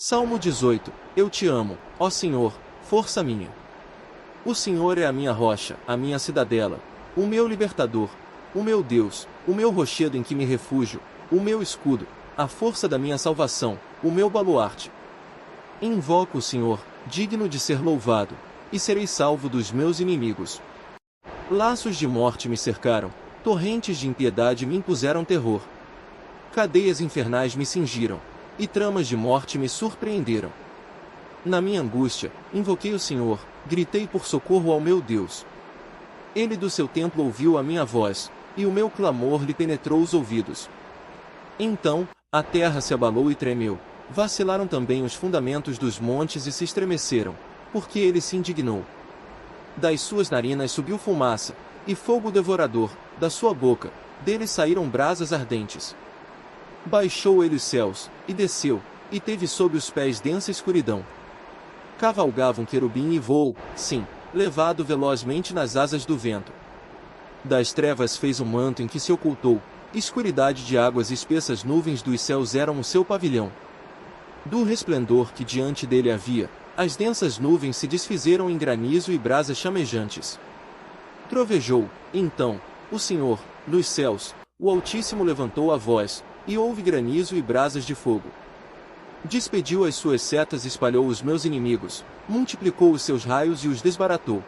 Salmo 18. Eu te amo, ó Senhor, força minha. O Senhor é a minha rocha, a minha cidadela, o meu libertador, o meu Deus, o meu rochedo em que me refúgio, o meu escudo, a força da minha salvação, o meu baluarte. Invoco o Senhor, digno de ser louvado, e serei salvo dos meus inimigos. Laços de morte me cercaram, torrentes de impiedade me impuseram terror. Cadeias infernais me cingiram, e tramas de morte me surpreenderam. Na minha angústia, invoquei o Senhor, gritei por socorro ao meu Deus. Ele do seu templo ouviu a minha voz, e o meu clamor lhe penetrou os ouvidos. Então, a terra se abalou e tremeu, vacilaram também os fundamentos dos montes e se estremeceram, porque ele se indignou. Das suas narinas subiu fumaça, e fogo devorador, da sua boca, dele saíram brasas ardentes. Baixou ele os céus, e desceu, e teve sob os pés densa escuridão. Cavalgava um querubim e voou, sim, levado velozmente nas asas do vento. Das trevas fez um manto em que se ocultou, escuridade de águas e espessas nuvens dos céus eram o seu pavilhão. Do resplendor que diante dele havia, as densas nuvens se desfizeram em granizo e brasas chamejantes. Trovejou, então, o Senhor, nos céus, o Altíssimo levantou a voz, e houve granizo e brasas de fogo. Despediu as suas setas e espalhou os meus inimigos, multiplicou os seus raios e os desbaratou.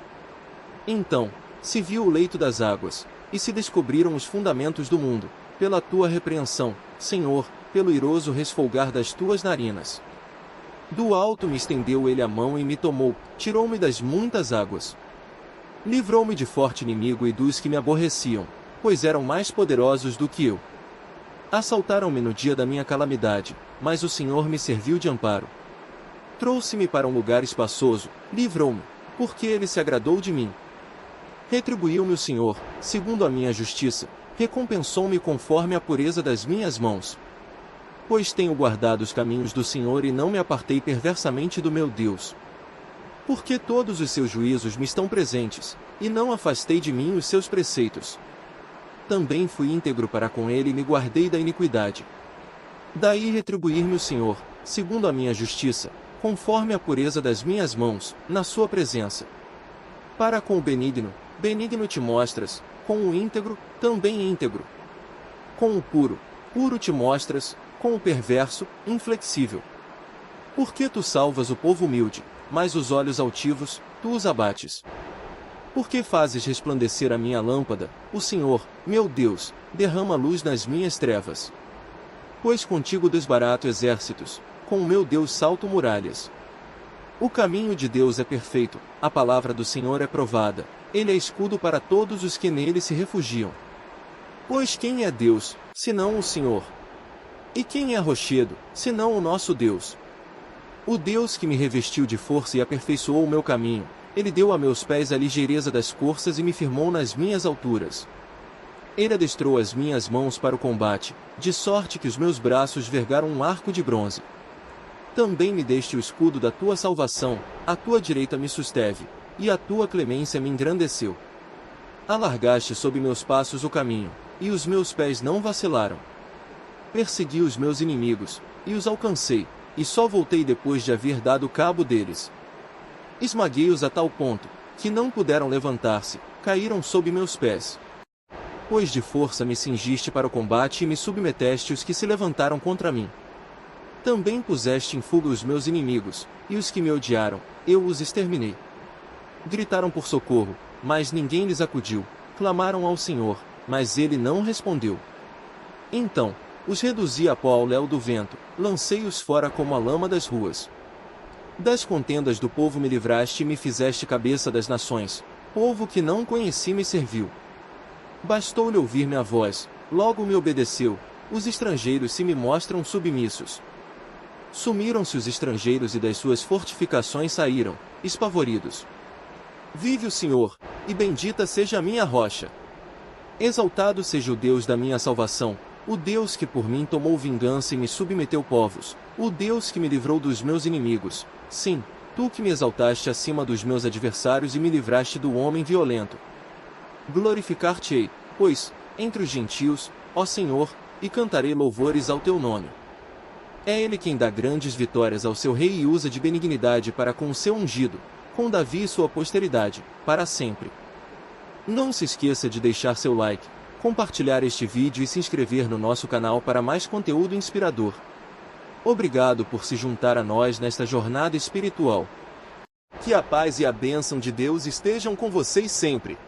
Então, se viu o leito das águas, e se descobriram os fundamentos do mundo, pela tua repreensão, Senhor, pelo iroso resfolgar das tuas narinas. Do alto me estendeu ele a mão e me tomou, tirou-me das muitas águas. Livrou-me de forte inimigo e dos que me aborreciam, pois eram mais poderosos do que eu. Assaltaram-me no dia da minha calamidade, mas o Senhor me serviu de amparo. Trouxe-me para um lugar espaçoso, livrou-me, porque ele se agradou de mim. Retribuiu-me o Senhor, segundo a minha justiça, recompensou-me conforme a pureza das minhas mãos. Pois tenho guardado os caminhos do Senhor e não me apartei perversamente do meu Deus. Porque todos os seus juízos me estão presentes, e não afastei de mim os seus preceitos. Também fui íntegro para com ele e me guardei da iniquidade. Daí retribuir-me o Senhor, segundo a minha justiça, conforme a pureza das minhas mãos, na sua presença. Para com o benigno, benigno te mostras, com o íntegro, também íntegro. Com o puro, puro te mostras, com o perverso, inflexível. Porque tu salvas o povo humilde, mas os olhos altivos, tu os abates. Porque fazes resplandecer a minha lâmpada, o Senhor, meu Deus, derrama luz nas minhas trevas. Pois contigo desbarato exércitos, com o meu Deus salto muralhas. O caminho de Deus é perfeito, a palavra do Senhor é provada, ele é escudo para todos os que nele se refugiam. Pois quem é Deus, senão o Senhor? E quem é rochedo, senão o nosso Deus? O Deus que me revestiu de força e aperfeiçoou o meu caminho, ele deu a meus pés a ligeireza das corças e me firmou nas minhas alturas. Ele adestrou as minhas mãos para o combate, de sorte que os meus braços vergaram um arco de bronze. Também me deste o escudo da tua salvação, a tua direita me susteve, e a tua clemência me engrandeceu. Alargaste sob meus passos o caminho, e os meus pés não vacilaram. Persegui os meus inimigos, e os alcancei, e só voltei depois de haver dado cabo deles. Esmaguei-os a tal ponto, que não puderam levantar-se, caíram sob meus pés. Pois de força me cingiste para o combate e me submeteste os que se levantaram contra mim. Também puseste em fuga os meus inimigos, e os que me odiaram, eu os exterminei. Gritaram por socorro, mas ninguém lhes acudiu, clamaram ao Senhor, mas ele não respondeu. Então, os reduzi a pó ao léu do vento, lancei-os fora como a lama das ruas. Das contendas do povo me livraste e me fizeste cabeça das nações, povo que não conheci me serviu. Bastou-lhe ouvir minha voz, logo me obedeceu, os estrangeiros se me mostram submissos. Sumiram-se os estrangeiros e das suas fortificações saíram, espavoridos. Vive o Senhor, e bendita seja a minha rocha. Exaltado seja o Deus da minha salvação, o Deus que por mim tomou vingança e me submeteu povos, o Deus que me livrou dos meus inimigos, sim, tu que me exaltaste acima dos meus adversários e me livraste do homem violento. Glorificar-te-ei, pois, entre os gentios, ó Senhor, e cantarei louvores ao teu nome. É Ele quem dá grandes vitórias ao seu rei e usa de benignidade para com o seu ungido, com Davi e sua posteridade, para sempre. Não se esqueça de deixar seu like, compartilhar este vídeo e se inscrever no nosso canal para mais conteúdo inspirador. Obrigado por se juntar a nós nesta jornada espiritual. Que a paz e a bênção de Deus estejam com vocês sempre.